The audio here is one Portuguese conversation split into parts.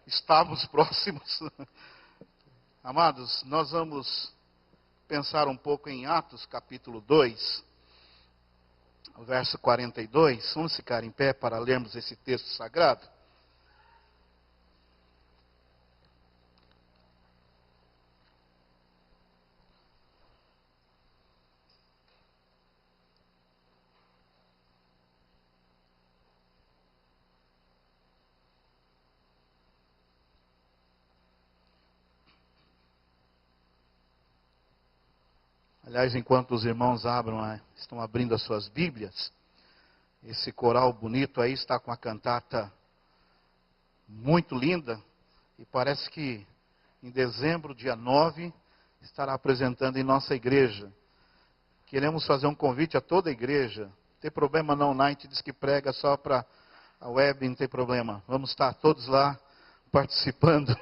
estávamos próximos. Amados, nós vamos pensar um pouco em Atos capítulo 2, verso 42. Vamos ficar em pé para lermos esse texto sagrado. Aliás, enquanto os irmãos estão abrindo as suas Bíblias, esse coral bonito aí está com a cantata muito linda, e parece que em dezembro, dia 9, estará apresentando em nossa igreja. Queremos fazer um convite a toda a igreja. Não tem problema não, Night diz que prega só para a web, não tem problema. Vamos estar todos lá participando.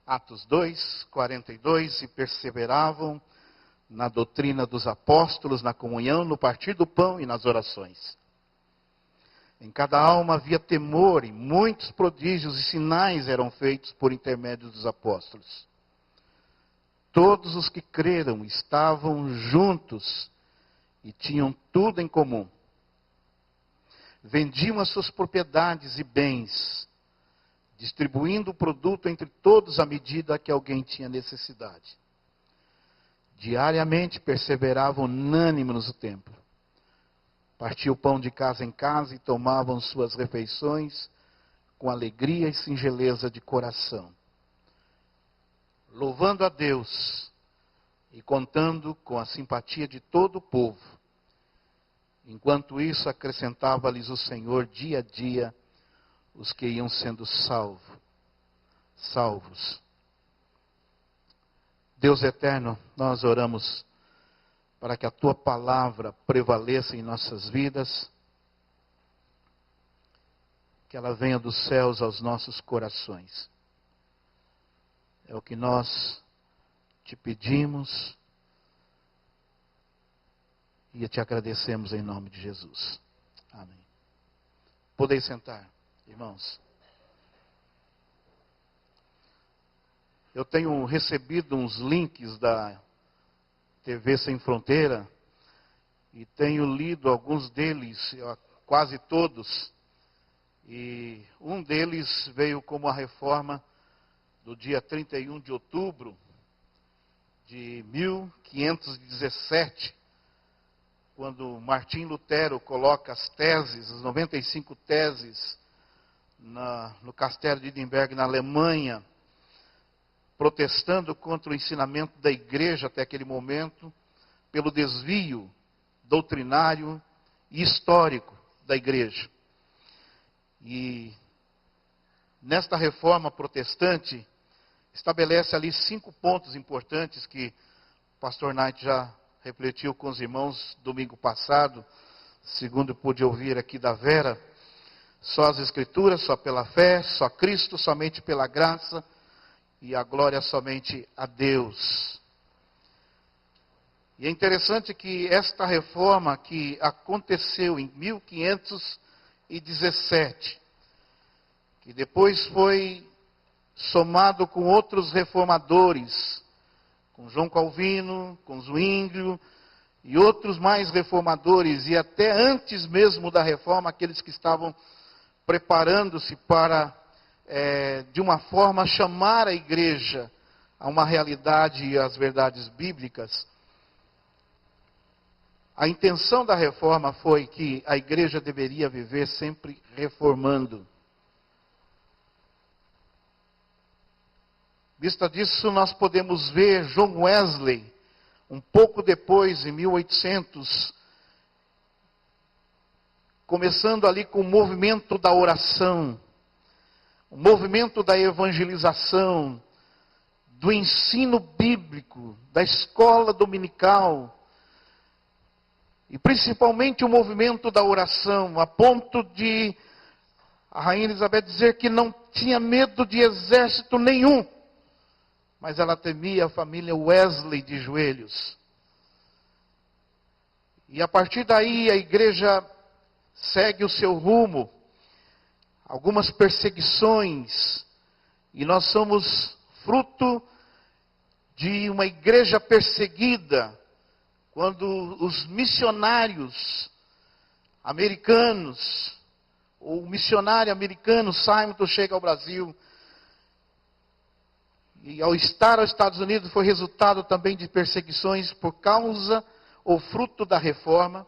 Atos 2, 42, e perseveravam na doutrina dos apóstolos, na comunhão, no partir do pão e nas orações. Em cada alma havia temor, e muitos prodígios e sinais eram feitos por intermédio dos apóstolos. Todos os que creram estavam juntos e tinham tudo em comum. Vendiam as suas propriedades e bens, distribuindo o produto entre todos à medida que alguém tinha necessidade. Diariamente perseveravam unânimes no templo. Partiam o pão de casa em casa e tomavam suas refeições com alegria e singeleza de coração, louvando a Deus e contando com a simpatia de todo o povo. Enquanto isso, acrescentava-lhes o Senhor dia a dia os que iam sendo salvos. Deus eterno, nós oramos para que a Tua palavra prevaleça em nossas vidas, que ela venha dos céus aos nossos corações. É o que nós te pedimos e te agradecemos em nome de Jesus. Amém. Podeis sentar, irmãos. Eu tenho recebido uns links da TV Sem Fronteira e tenho lido alguns deles, quase todos. E um deles veio como a reforma do dia 31 de outubro de 1517, quando Martim Lutero coloca as 95 teses, no castelo de Edimburgo, na Alemanha, protestando contra o ensinamento da igreja até aquele momento, pelo desvio doutrinário e histórico da igreja. E nesta reforma protestante, estabelece ali 5 pontos importantes que o pastor Knight já refletiu com os irmãos domingo passado, segundo pude ouvir aqui da Vera. Só as Escrituras, só pela fé, só Cristo, somente pela graça, e a glória somente a Deus. E é interessante que esta reforma que aconteceu em 1517, que depois foi somado com outros reformadores, com João Calvino, com Zwinglio e outros mais reformadores, e até antes mesmo da reforma, aqueles que estavam preparando-se para, de uma forma, chamar a igreja a uma realidade e às verdades bíblicas. A intenção da reforma foi que a igreja deveria viver sempre reformando. Vista disso, nós podemos ver John Wesley, um pouco depois, em 1800, começando ali com o movimento da oração, o movimento da evangelização, do ensino bíblico, da escola dominical, e principalmente o movimento da oração, a ponto de a rainha Elizabeth dizer que não tinha medo de exército nenhum, mas ela temia a família Wesley de joelhos. E a partir daí a igreja segue o seu rumo. algumas perseguições, e nós somos fruto de uma igreja perseguida, quando os missionários americanos, o missionário americano Simonton chega ao Brasil, e ao estar aos Estados Unidos foi resultado também de perseguições por causa ou fruto da reforma.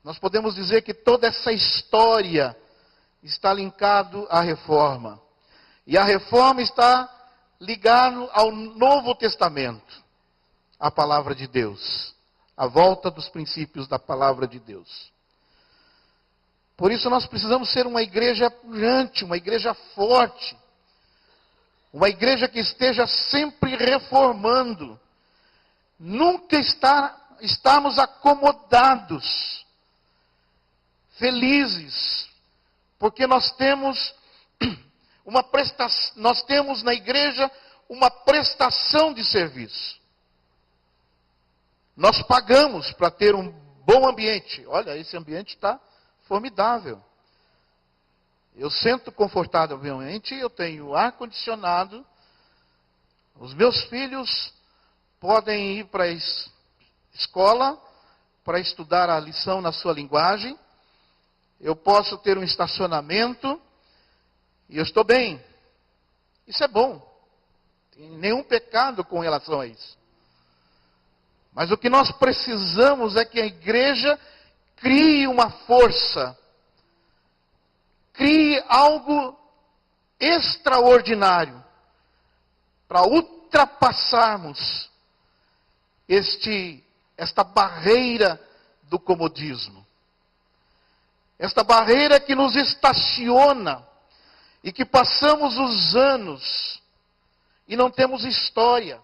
Nós podemos dizer que toda essa história está linkado à reforma. E a reforma está ligada ao Novo Testamento, a palavra de Deus, a volta dos princípios da palavra de Deus. Por isso nós precisamos ser uma igreja pujante, uma igreja forte, uma igreja que esteja sempre reformando. Nunca estarmos acomodados, felizes, porque nós temos nós temos na igreja uma prestação de serviço. Nós pagamos para ter um bom ambiente. Olha, esse ambiente está formidável. Eu sento confortavelmente, eu tenho ar-condicionado. Os meus filhos podem ir para a escola para estudar a lição na sua linguagem. Eu posso ter um estacionamento e eu estou bem. Isso é bom. Não tem nenhum pecado com relação a isso. Mas o que nós precisamos é que a igreja crie uma força, crie algo extraordinário para ultrapassarmos esta barreira do comodismo. Esta barreira que nos estaciona e que passamos os anos e não temos história.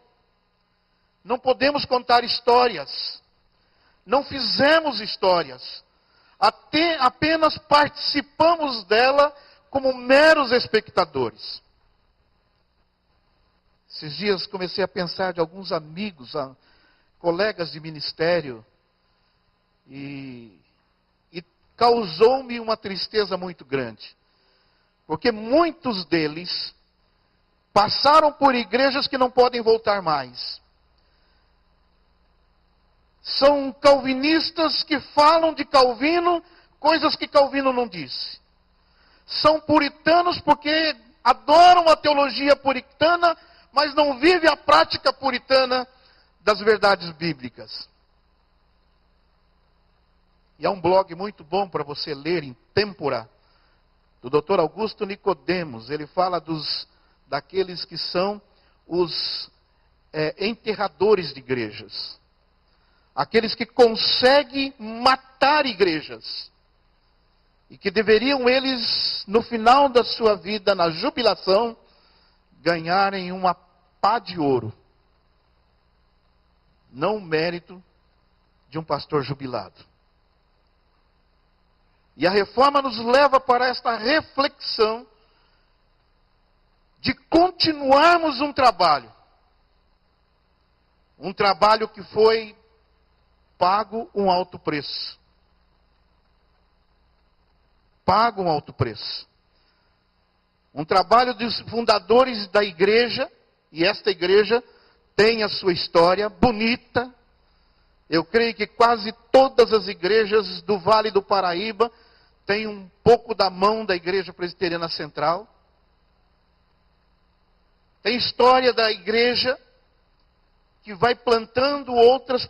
Não podemos contar histórias. Não fizemos histórias. Apenas participamos dela como meros espectadores. Esses dias comecei a pensar de alguns amigos, colegas de ministério, e causou-me uma tristeza muito grande. Porque muitos deles passaram por igrejas que não podem voltar mais. São calvinistas que falam de Calvino coisas que Calvino não disse. São puritanos porque adoram a teologia puritana, mas não vivem a prática puritana das verdades bíblicas. E há um blog muito bom para você ler em têmpora, do Dr. Augusto Nicodemos. Ele fala daqueles que são os enterradores de igrejas. Aqueles que conseguem matar igrejas. E que deveriam eles, no final da sua vida, na jubilação, ganharem uma pá de ouro. Não o mérito de um pastor jubilado. E a reforma nos leva para esta reflexão de continuarmos um trabalho. Um trabalho que foi pago um alto preço. Pago um alto preço. Um trabalho dos fundadores da igreja, e esta igreja tem a sua história bonita. Eu creio que quase todas as igrejas do Vale do Paraíba têm um pouco da mão da Igreja Presbiteriana Central. Tem história da igreja que vai plantando outras.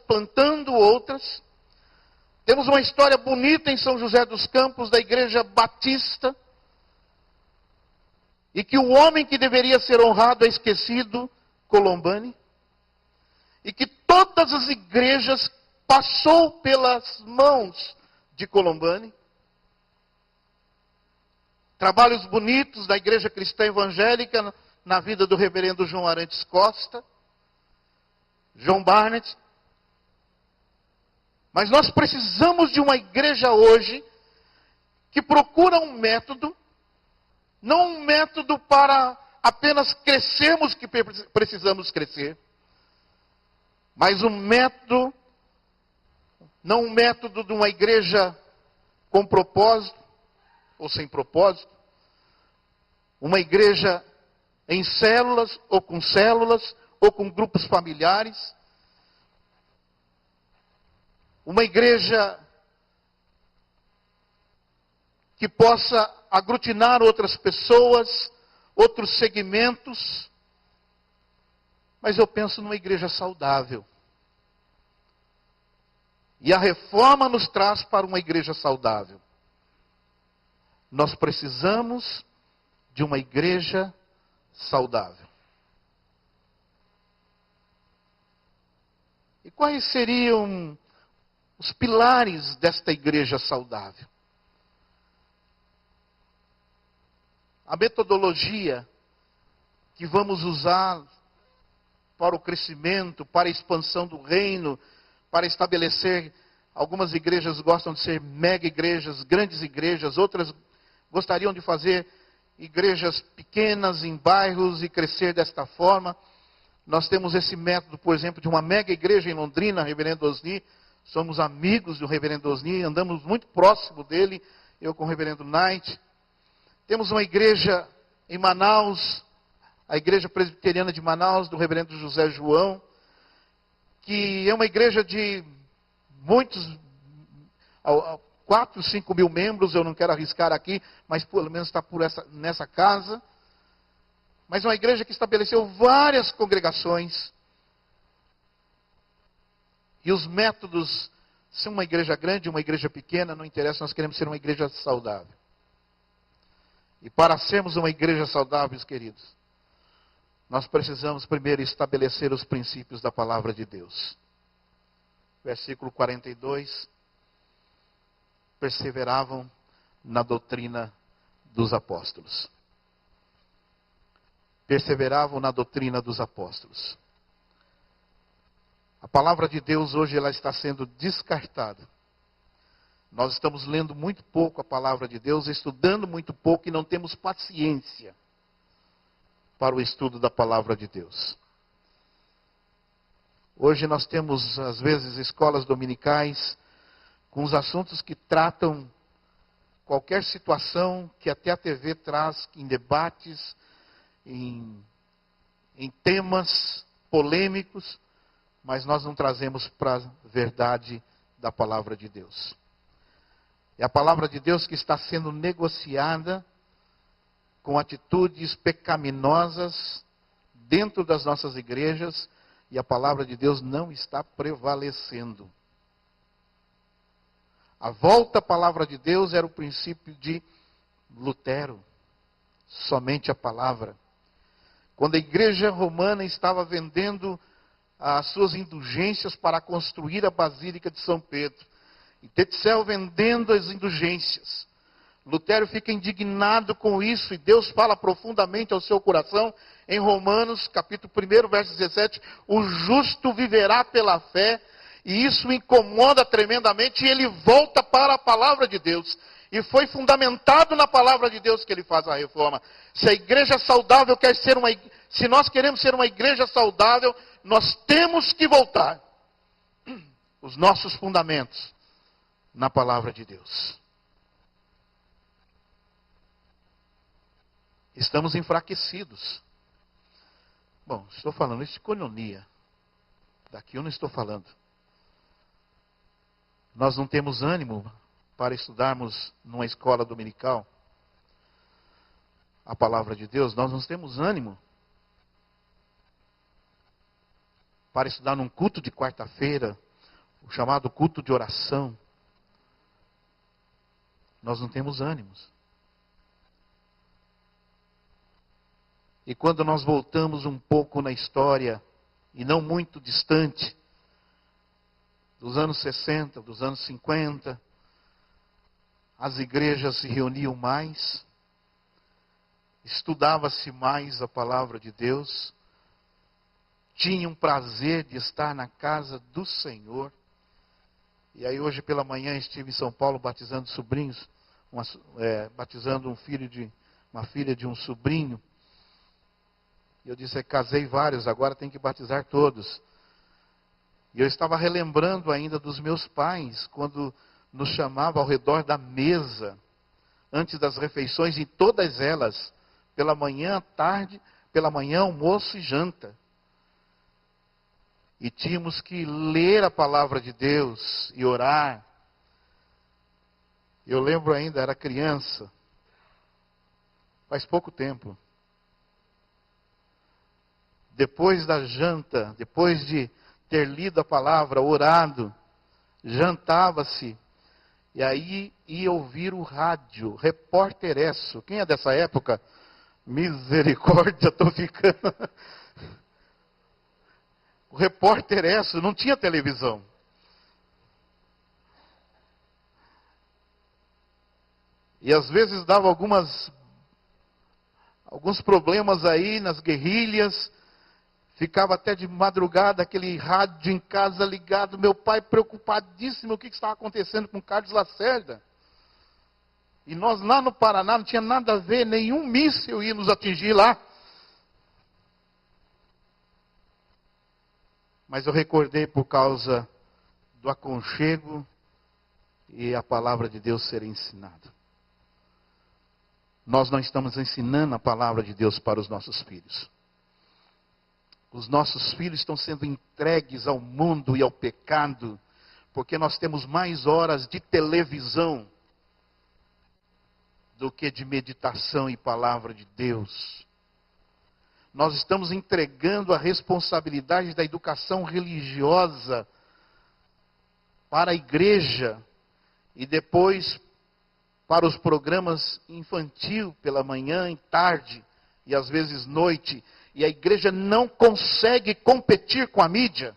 Temos uma história bonita em São José dos Campos, da Igreja Batista. E que o homem que deveria ser honrado é esquecido, Colombani. E que todas as igrejas passou pelas mãos de Colombani. Trabalhos bonitos da Igreja Cristã Evangélica na vida do reverendo João Arantes Costa, John Barnett. Mas nós precisamos de uma igreja hoje que procura um método, não um método para apenas crescermos que precisamos crescer, mas um método, não um método de uma igreja com propósito ou sem propósito, Uma igreja em células, ou com grupos familiares. Uma igreja que possa aglutinar outras pessoas, outros segmentos. Mas eu penso numa igreja saudável. E a reforma nos traz para uma igreja saudável. Nós precisamos de uma igreja saudável. E quais seriam os pilares desta igreja saudável? A metodologia que vamos usar para o crescimento, para a expansão do reino, para estabelecer, algumas igrejas gostam de ser mega igrejas, grandes igrejas, outras gostariam de fazer igrejas pequenas em bairros e crescer desta forma. Nós temos esse método, por exemplo, de uma mega igreja em Londrina, Reverendo Osni. Somos amigos do Reverendo Osni, andamos muito próximo dele, eu com o Reverendo Knight. Temos uma igreja em Manaus, a Igreja Presbiteriana de Manaus, do Reverendo José João, que é uma igreja de muitos, 4, 5 mil membros, eu não quero arriscar aqui, mas pelo menos está nessa casa. Mas é uma igreja que estabeleceu várias congregações. E os métodos, se uma igreja grande, uma igreja pequena, não interessa, nós queremos ser uma igreja saudável. E para sermos uma igreja saudável, queridos, nós precisamos primeiro estabelecer os princípios da palavra de Deus. Versículo 42. Perseveravam na doutrina dos apóstolos. Perseveravam na doutrina dos apóstolos. A palavra de Deus hoje ela está sendo descartada. Nós estamos lendo muito pouco a palavra de Deus, estudando muito pouco e não temos paciência para o estudo da palavra de Deus. Hoje nós temos, às vezes, escolas dominicais com os assuntos que tratam qualquer situação que até a TV traz em debates, em temas polêmicos, mas nós não trazemos para a verdade da palavra de Deus. É a palavra de Deus que está sendo negociada com atitudes pecaminosas dentro das nossas igrejas, e a palavra de Deus não está prevalecendo. A volta à palavra de Deus era o princípio de Lutero, somente a palavra. Quando a igreja romana estava vendendo as suas indulgências para construir a Basílica de São Pedro, e Tetzel vendendo as indulgências, Lutero fica indignado com isso, e Deus fala profundamente ao seu coração, em Romanos, capítulo 1, verso 17, o justo viverá pela fé, e isso o incomoda tremendamente, e ele volta para a palavra de Deus. E foi fundamentado na palavra de Deus que ele faz a reforma. Se a igreja saudável quer ser se nós queremos ser uma igreja saudável, nós temos que voltar os nossos fundamentos na palavra de Deus. Estamos enfraquecidos. Bom, estou falando isso de coinonia. Daqui eu não estou falando. Nós não temos ânimo para estudarmos numa escola dominical a palavra de Deus. Nós não temos ânimo para estudar num culto de quarta-feira, o chamado culto de oração. Nós não temos ânimos. E quando nós voltamos um pouco na história, e não muito distante, dos anos 60, dos anos 50, as igrejas se reuniam mais, estudava-se mais a palavra de Deus, tinham prazer de estar na casa do Senhor. E aí hoje pela manhã estive em São Paulo batizando sobrinhos, batizando uma filha de um sobrinho. E eu disse, casei vários, agora tem que batizar todos. E eu estava relembrando ainda dos meus pais, quando nos chamavam ao redor da mesa, antes das refeições, e todas elas pela manhã, tarde, pela manhã, almoço e janta. E tínhamos que ler a palavra de Deus e orar. Eu lembro ainda, era criança, faz pouco tempo. Depois da janta, depois de ter lido a palavra, orado, jantava-se. E aí ia ouvir o rádio, Repórter Esso. Quem é dessa época? Misericórdia, estou ficando. O Repórter Esso não tinha televisão. E às vezes dava alguns problemas aí nas guerrilhas. Ficava até de madrugada aquele rádio em casa ligado. Meu pai preocupadíssimo o que estava acontecendo com Carlos Lacerda. E nós lá no Paraná não tinha nada a ver, nenhum míssil ia nos atingir lá. Mas eu recordei por causa do aconchego e a palavra de Deus ser ensinada. Nós não estamos ensinando a palavra de Deus para os nossos filhos. Os nossos filhos estão sendo entregues ao mundo e ao pecado, porque nós temos mais horas de televisão do que de meditação e palavra de Deus. Nós estamos entregando a responsabilidade da educação religiosa para a igreja e depois para os programas infantil pela manhã e tarde e às vezes noite. E a igreja não consegue competir com a mídia.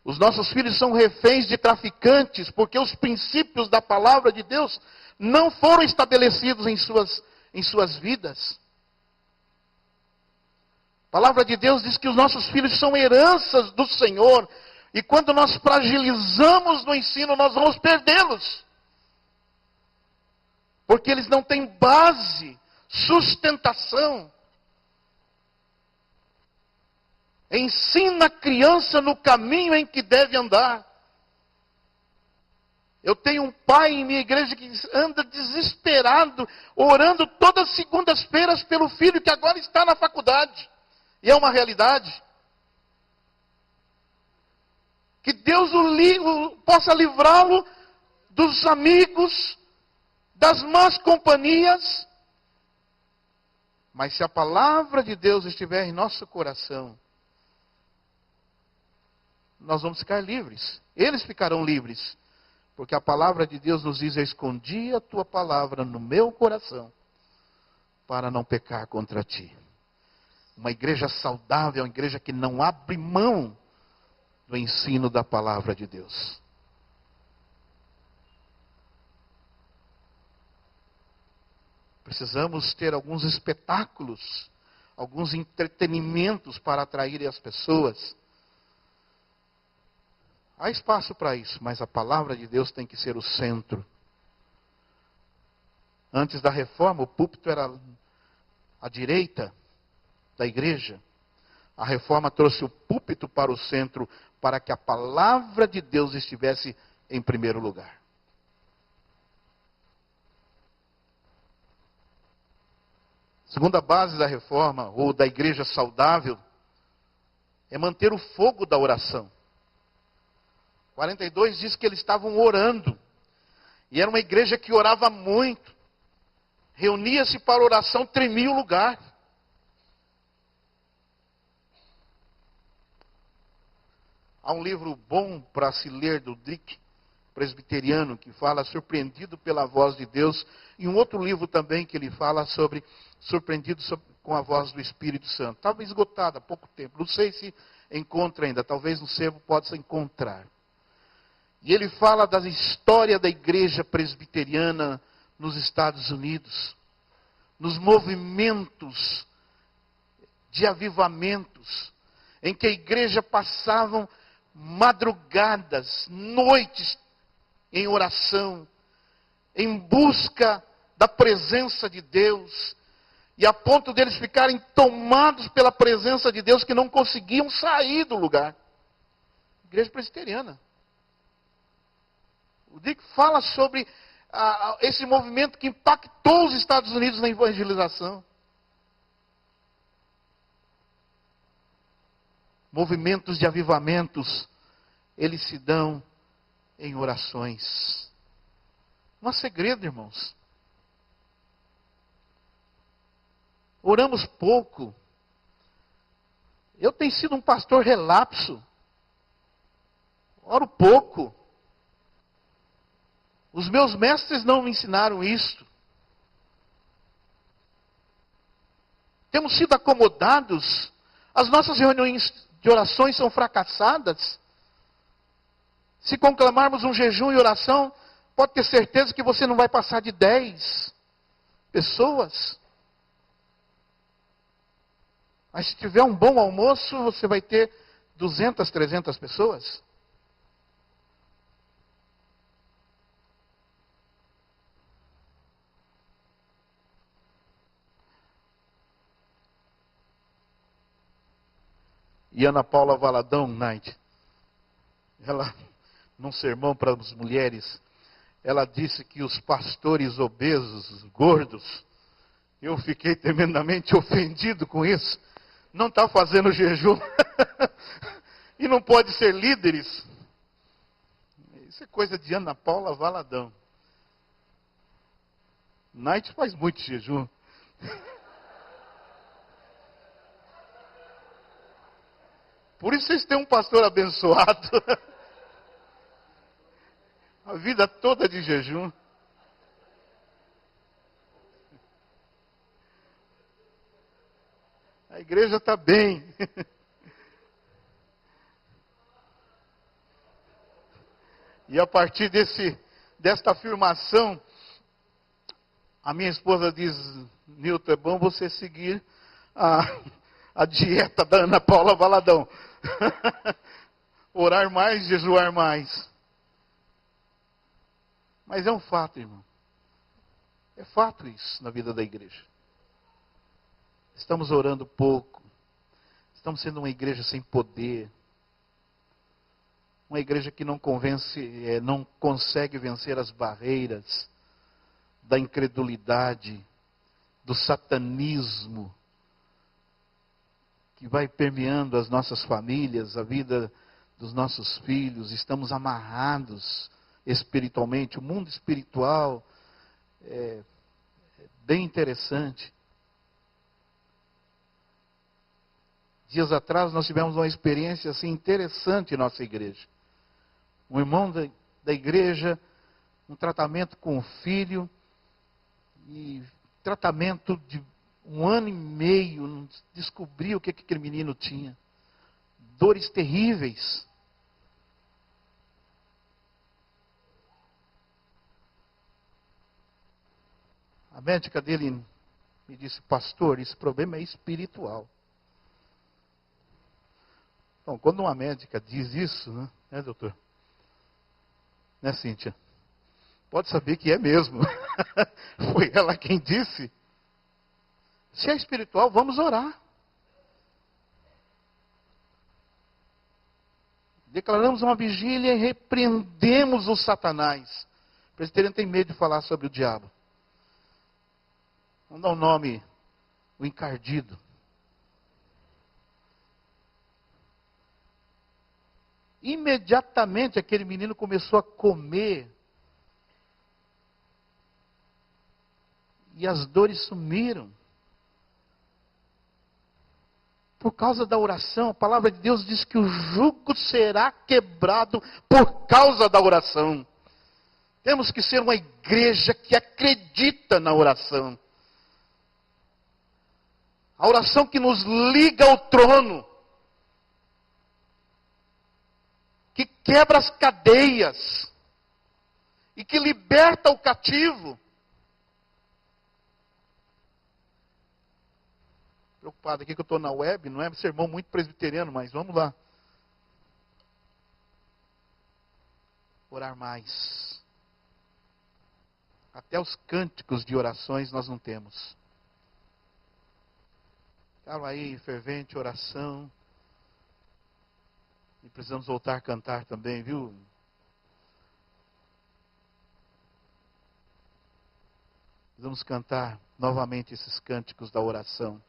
Os nossos filhos são reféns de traficantes, porque os princípios da palavra de Deus não foram estabelecidos em suas vidas. A palavra de Deus diz que os nossos filhos são heranças do Senhor. E quando nós fragilizamos no ensino, nós vamos perdê-los. Porque eles não têm base, sustentação. Ensina a criança no caminho em que deve andar. Eu tenho um pai em minha igreja que anda desesperado, orando todas as segundas-feiras pelo filho que agora está na faculdade. E é uma realidade. Que Deus possa livrá-lo dos amigos, das más companhias. Mas se a palavra de Deus estiver em nosso coração, nós vamos ficar livres. Eles ficarão livres. Porque a palavra de Deus nos diz: eu escondi a tua palavra no meu coração, para não pecar contra ti. Uma igreja saudável é uma igreja que não abre mão do ensino da palavra de Deus. Precisamos ter alguns espetáculos, alguns entretenimentos para atrair as pessoas. Há espaço para isso, mas a palavra de Deus tem que ser o centro. Antes da reforma, o púlpito era à direita da igreja. A reforma trouxe o púlpito para o centro, para que a palavra de Deus estivesse em primeiro lugar. Segunda base da reforma, ou da igreja saudável, é manter o fogo da oração. 42 diz que eles estavam orando. E era uma igreja que orava muito. Reunia-se para oração, tremia o lugar. Há um livro bom para se ler do Dick, presbiteriano, que fala Surpreendido pela Voz de Deus. E um outro livro também que ele fala sobre Surpreendido com a Voz do Espírito Santo. Estava esgotado há pouco tempo. Não sei se encontra ainda. Talvez no sebo possa encontrar. E ele fala da história da igreja presbiteriana nos Estados Unidos. Nos movimentos de avivamentos. Em que a igreja passavam madrugadas, noites em oração. Em busca da presença de Deus. E a ponto deles ficarem tomados pela presença de Deus que não conseguiam sair do lugar. Igreja presbiteriana. O Dick fala sobre esse movimento que impactou os Estados Unidos na evangelização. Movimentos de avivamentos, eles se dão em orações. Não há segredo, irmãos. Oramos pouco. Eu tenho sido um pastor relapso. Oro pouco. Os meus mestres não me ensinaram isto. Temos sido acomodados. As nossas reuniões de orações são fracassadas. Se conclamarmos um jejum e oração, pode ter certeza que você não vai passar de 10 pessoas. Mas se tiver um bom almoço, você vai ter 200, 300 pessoas. E Ana Paula Valadão, Knight, ela, num sermão para as mulheres, ela disse que os pastores obesos, gordos, eu fiquei tremendamente ofendido com isso. Não está fazendo jejum. E não pode ser líderes. Isso é coisa de Ana Paula Valadão. Knight faz muito jejum. Por isso vocês têm um pastor abençoado. A vida toda de jejum. A igreja está bem. E a partir desta afirmação, a minha esposa diz, Nilton, é bom você seguir a dieta da Ana Paula Valadão. Orar mais, jejuar mais. Mas é um fato, irmão. É fato isso na vida da igreja. Estamos orando pouco. Estamos sendo uma igreja sem poder. Uma igreja que não consegue vencer as barreiras da incredulidade, do satanismo, que vai permeando as nossas famílias, a vida dos nossos filhos. Estamos amarrados espiritualmente. O mundo espiritual é bem interessante. Dias atrás nós tivemos uma experiência assim interessante em nossa igreja. Um irmão da igreja, um tratamento com o filho, e tratamento de 1 ano e meio, não descobriu o que aquele menino tinha. Dores terríveis. A médica dele me disse, pastor, esse problema é espiritual. Bom, quando uma médica diz isso, né, doutor? Né, Cíntia? Pode saber que é mesmo. Foi ela quem disse. Se é espiritual, vamos orar. Declaramos uma vigília e repreendemos o Satanás. O presbiteriano tem medo de falar sobre o diabo. Vamos dar um nome, o encardido. Imediatamente aquele menino começou a comer. E as dores sumiram. Por causa da oração, a palavra de Deus diz que o jugo será quebrado por causa da oração. Temos que ser uma igreja que acredita na oração. A oração que nos liga ao trono. Que quebra as cadeias. E que liberta o cativo. Preocupado aqui que eu estou na web, não é sermão muito presbiteriano, mas vamos lá. Orar mais. Até os cânticos de orações nós não temos. Estava aí, fervente oração. E precisamos voltar a cantar também, viu? Vamos cantar novamente esses cânticos da oração.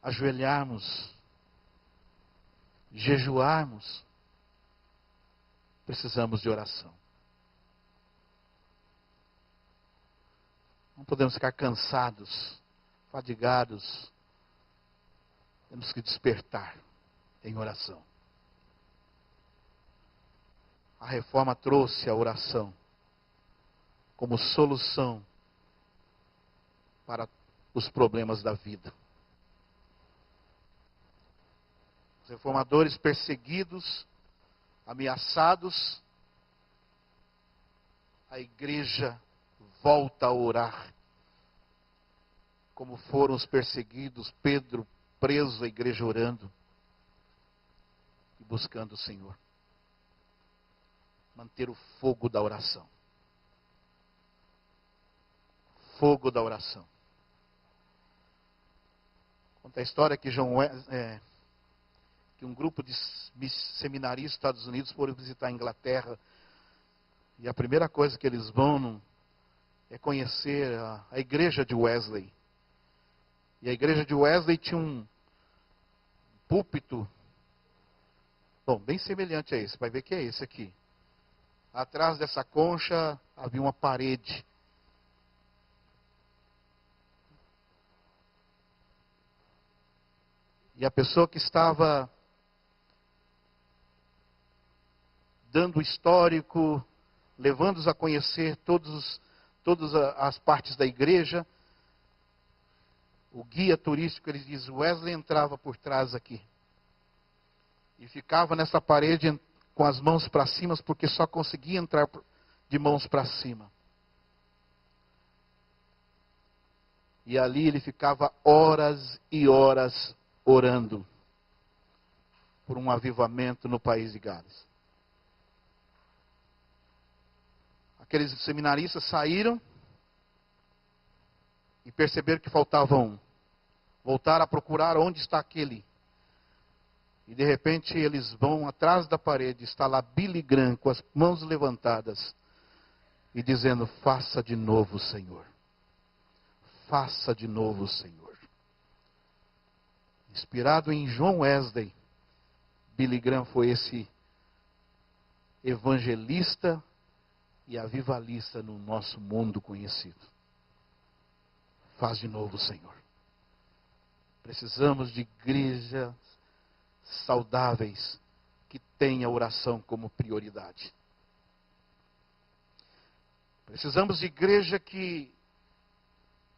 Ajoelharmos, jejuarmos, precisamos de oração. Não podemos ficar cansados, fadigados. Temos que despertar em oração. A reforma trouxe a oração como solução para os problemas da vida. Os reformadores perseguidos, ameaçados, a igreja volta a orar. Como foram os perseguidos, Pedro preso, a igreja orando e buscando o Senhor. Manter o fogo da oração. Fogo da oração. Conta a história que que um grupo de seminaristas dos Estados Unidos foram visitar a Inglaterra. E a primeira coisa que eles vão é conhecer a igreja de Wesley. E a igreja de Wesley tinha um púlpito, bem semelhante a esse. Vai ver que é esse aqui. Atrás dessa concha havia uma parede. E a pessoa que estava dando o histórico, levando-os a conhecer todas as partes da igreja, o guia turístico, ele diz, Wesley entrava por trás aqui. E ficava nessa parede com as mãos para cima, porque só conseguia entrar de mãos para cima. E ali ele ficava horas e horas orando por um avivamento no país de Gales. Aqueles seminaristas saíram e perceberam que faltava um. Voltaram a procurar onde está aquele. E de repente eles vão atrás da parede, está lá Billy Graham com as mãos levantadas e dizendo, faça de novo, Senhor. Faça de novo, Senhor. Inspirado em John Wesley, Billy Graham foi esse evangelista e avivalista no nosso mundo conhecido. Faz de novo, Senhor. Precisamos de igrejas saudáveis que tenham a oração como prioridade. Precisamos de igreja que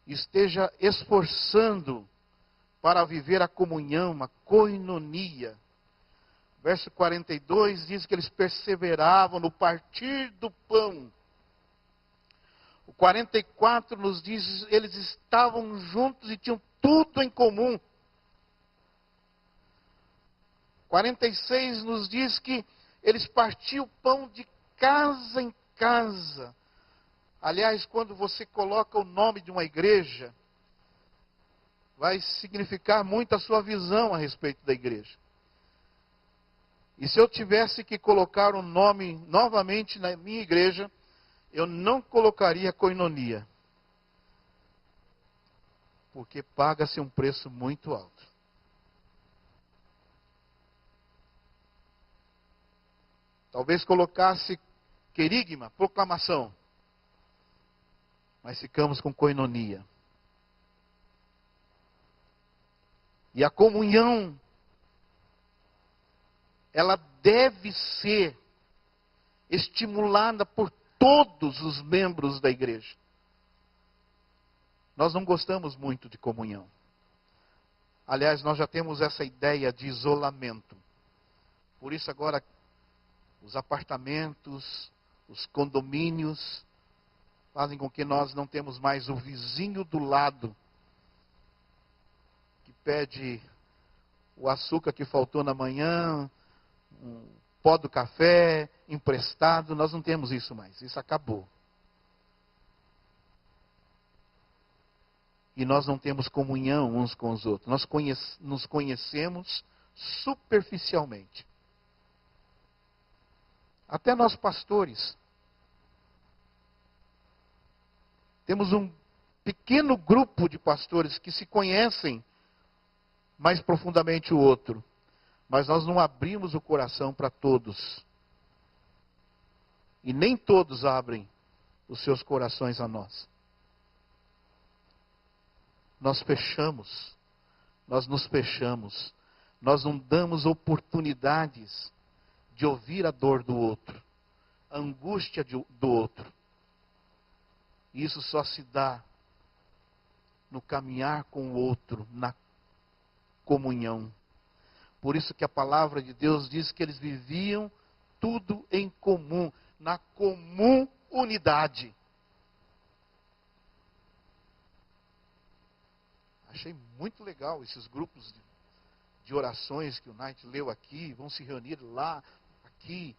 esteja esforçando para viver a comunhão, a koinonia. Verso 42 diz que eles perseveravam no partir do pão. O 44 nos diz que eles estavam juntos e tinham tudo em comum. 46 nos diz que eles partiam o pão de casa em casa. Aliás, quando você coloca o nome de uma igreja, vai significar muito a sua visão a respeito da igreja. E se eu tivesse que colocar um nome novamente na minha igreja, eu não colocaria koinonia. Porque paga-se um preço muito alto. Talvez colocasse querigma, proclamação. Mas ficamos com koinonia. E a comunhão, ela deve ser estimulada por todos os membros da igreja. Nós não gostamos muito de comunhão. Aliás, nós já temos essa ideia de isolamento. Por isso agora, os apartamentos, os condomínios, fazem com que nós não temos mais o vizinho do lado, que pede o açúcar que faltou na manhã, um pó do café emprestado. Nós não temos isso mais, isso acabou. E nós não temos comunhão uns com os outros. Nós nos conhecemos superficialmente. Até nós pastores. Temos um pequeno grupo de pastores que se conhecem mais profundamente o outro. Mas nós não abrimos o coração para todos. E nem todos abrem os seus corações a nós. Nós fechamos. Nós nos fechamos. Nós não damos oportunidades de ouvir a dor do outro. A angústia do outro. E isso só se dá no caminhar com o outro, na comunhão. Por isso que a palavra de Deus diz que eles viviam tudo em comum, na comum unidade. Achei muito legal esses grupos de orações que o Knight leu aqui, vão se reunir lá, aqui.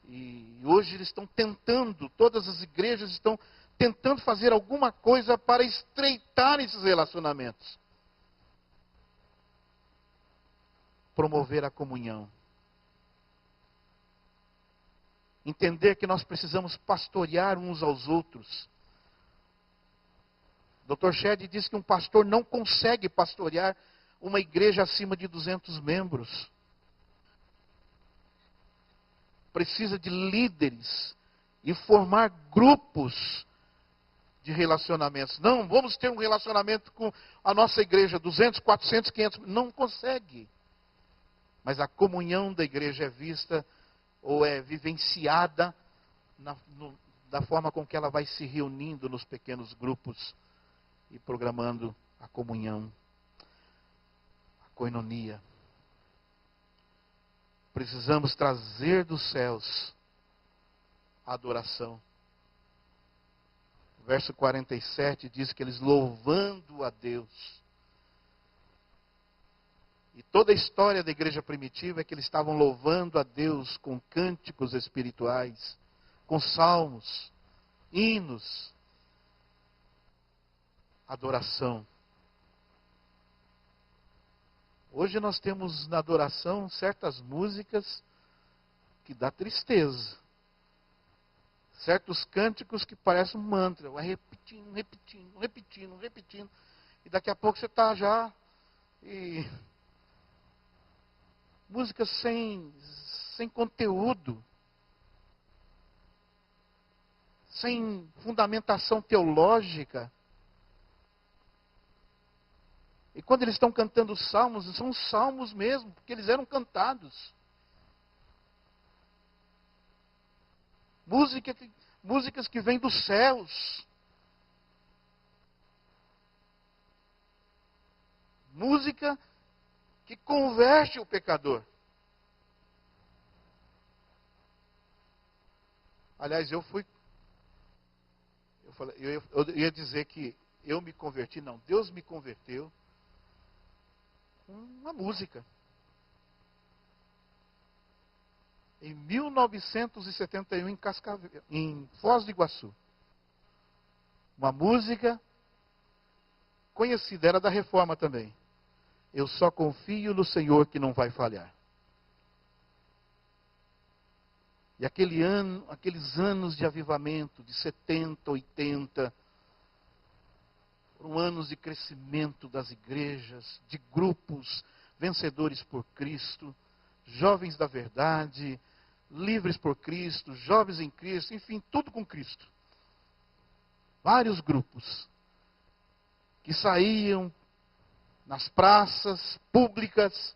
E hoje eles estão tentando, todas as igrejas estão tentando fazer alguma coisa para estreitar esses relacionamentos. Promover a comunhão. Entender que nós precisamos pastorear uns aos outros. Dr. Shedd diz que um pastor não consegue pastorear uma igreja acima de 200 membros. Precisa de líderes e formar grupos de relacionamentos. Não, vamos ter um relacionamento com a nossa igreja, 200, 400, 500. Não consegue. Mas a comunhão da igreja é vista ou é vivenciada da forma com que ela vai se reunindo nos pequenos grupos e programando a comunhão, a koinonia. Precisamos trazer dos céus a adoração. O verso 47 diz que eles louvando a Deus. E toda a história da igreja primitiva é que eles estavam louvando a Deus com cânticos espirituais, com salmos, hinos, adoração. Hoje nós temos na adoração certas músicas que dá tristeza. Certos cânticos que parecem um mantra. Vai repetindo, repetindo, repetindo, repetindo. E daqui a pouco você está já... Músicas sem conteúdo. Sem fundamentação teológica. E quando eles estão cantando salmos, são salmos mesmo, porque eles eram cantados. Músicas que vêm dos céus. Música que converte o pecador. Aliás, eu ia dizer que eu me converti, não, Deus me converteu com uma música. Em 1971, em Foz do Iguaçu. Uma música conhecida, era da Reforma também. Eu só confio no Senhor que não vai falhar. E aqueles anos de avivamento, de 70, 80, foram anos de crescimento das igrejas, de grupos vencedores por Cristo, jovens da verdade, livres por Cristo, jovens em Cristo, enfim, tudo com Cristo. Vários grupos que saíam nas praças públicas,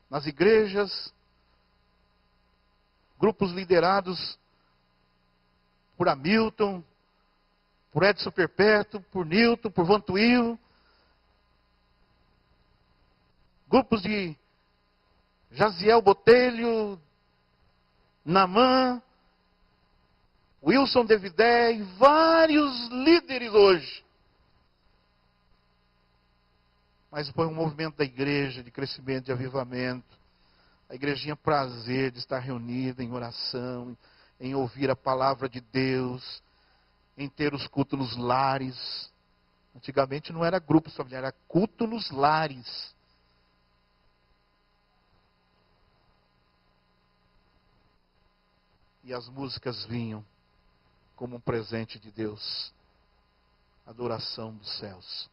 nas igrejas, grupos liderados por Hamilton, por Edson Perpétuo, por Newton, por Vantuil, grupos de Jaziel Botelho, Namã, Wilson Devidé e vários líderes hoje. Mas foi um movimento da igreja, de crescimento, de avivamento. A igreja tinha prazer de estar reunida em oração, em ouvir a palavra de Deus, em ter os cultos nos lares. Antigamente não era grupo familiar, era culto nos lares. e as músicas vinham como um presente de Deus, adoração dos céus.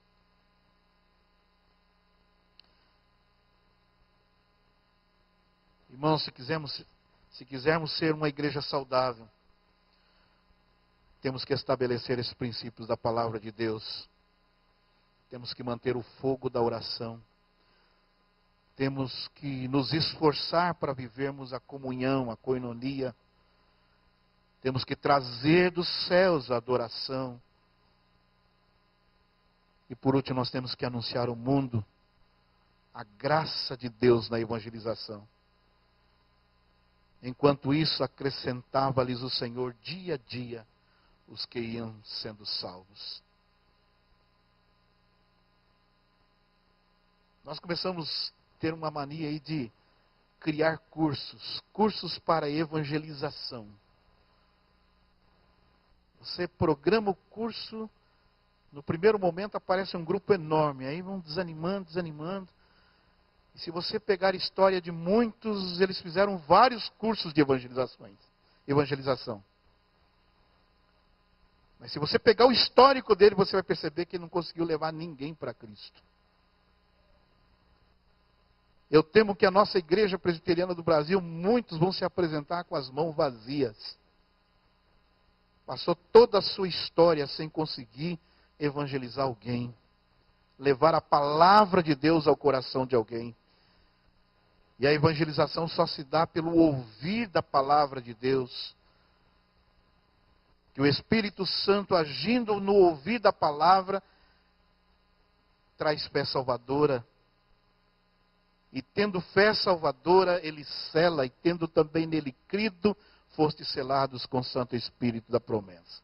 Irmãos, se quisermos ser uma igreja saudável, temos que estabelecer esses princípios da palavra de Deus. Temos que manter o fogo da oração. Temos que nos esforçar para vivermos a comunhão, a koinonia. Temos que trazer dos céus a adoração. E por último, nós temos que anunciar ao mundo a graça de Deus na evangelização. Enquanto isso, acrescentava-lhes o Senhor dia a dia os que iam sendo salvos. Nós começamos a ter uma mania aí de criar cursos para evangelização. Você programa o curso, no primeiro momento aparece um grupo enorme, aí vão desanimando. E se você pegar a história de muitos, eles fizeram vários cursos de evangelização. Mas se você pegar o histórico dele, você vai perceber que ele não conseguiu levar ninguém para Cristo. Eu temo que a nossa igreja presbiteriana do Brasil, muitos vão se apresentar com as mãos vazias. Passou toda a sua história sem conseguir evangelizar alguém. Levar a palavra de Deus ao coração de alguém. E a evangelização só se dá pelo ouvir da palavra de Deus. Que o Espírito Santo, agindo no ouvir da palavra, traz fé salvadora. E tendo fé salvadora, ele sela, e tendo também nele crido, foste selados com o Santo Espírito da promessa.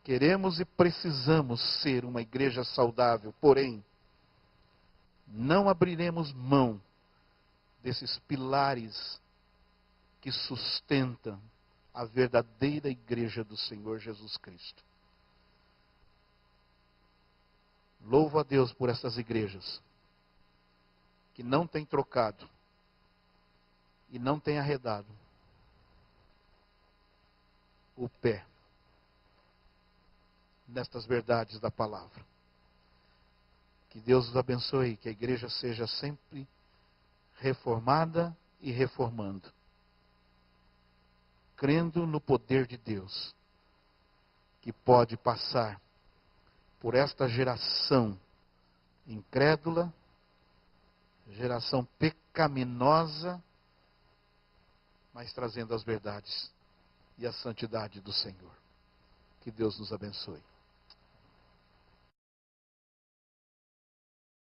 Queremos e precisamos ser uma igreja saudável, porém, não abriremos mão desses pilares que sustentam a verdadeira igreja do Senhor Jesus Cristo. Louvo a Deus por essas igrejas que não têm trocado e não têm arredado o pé nestas verdades da palavra. Que Deus os abençoe, que a igreja seja sempre reformada e reformando, crendo no poder de Deus, que pode passar por esta geração incrédula, geração pecaminosa, mas trazendo as verdades e a santidade do Senhor. Que Deus nos abençoe.